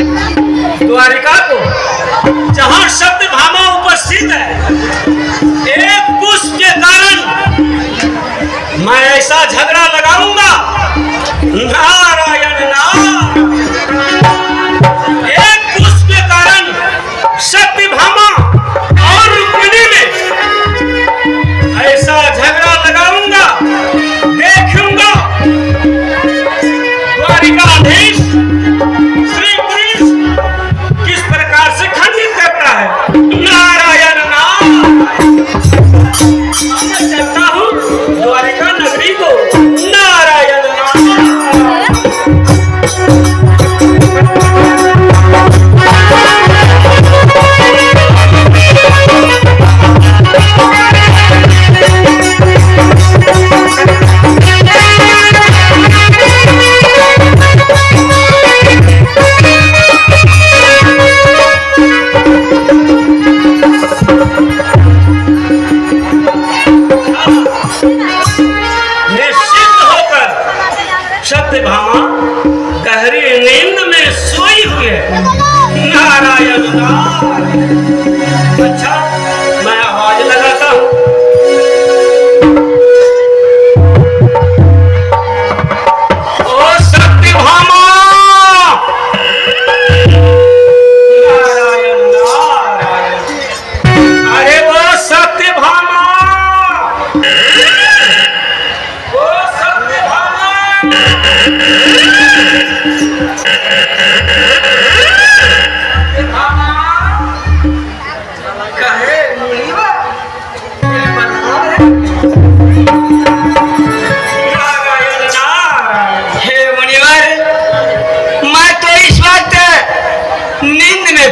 द्वारिका को जहां सत्यभामा उपस्थित है, एक पुष्प के कारण मैं ऐसा झगड़ा लगाऊंगा, नारायण नारायण। एक पुष्प के कारण सत्यभामा और रुक्मिणी में ऐसा झगड़ा लगाऊंगा, देखूंगा द्वारिकाधीश श्री कृष्ण किस प्रकार से खंडित करता है। नारायण नारायण। मैं चलता हूँ द्वारिका नगरी को। नारायण नारायण। सत्यभामा गहरी नींद में सोई हुई है। नारायण नारायण। अच्छा, मैं आवाज लगाता हूँ। ओ सत्यभामा, नारायण नारायण। अरे वो सत्यभामा, ओ सत्यभामा।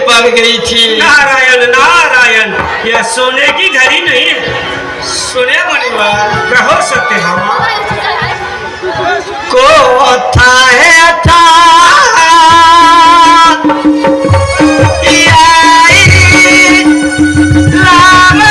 पड़ गई थी। नारायण नारायण। यह सोने की घड़ी नहीं है। सुने मुनिवर, कहो सत्यभामा को था है था राम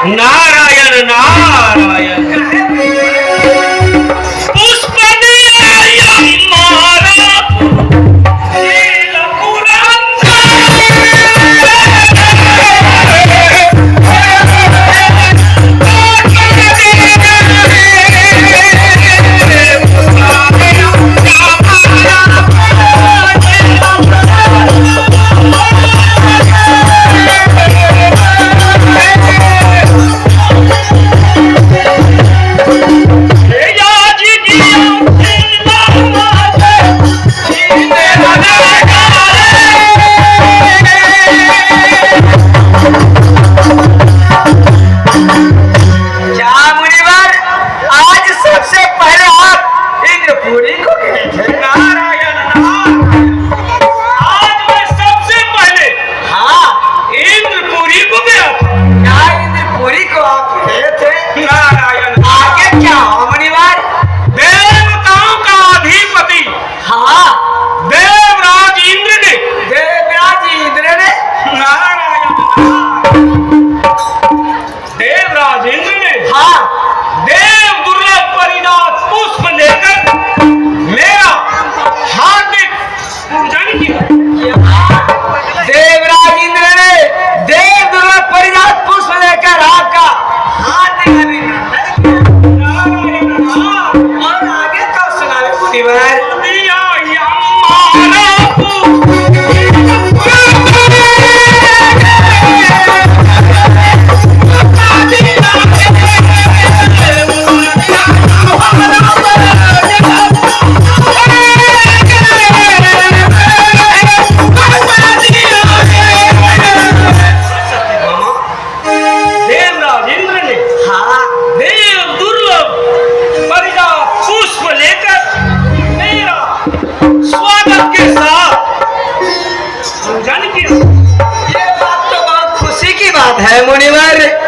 नारायण नारायण। ईश्वर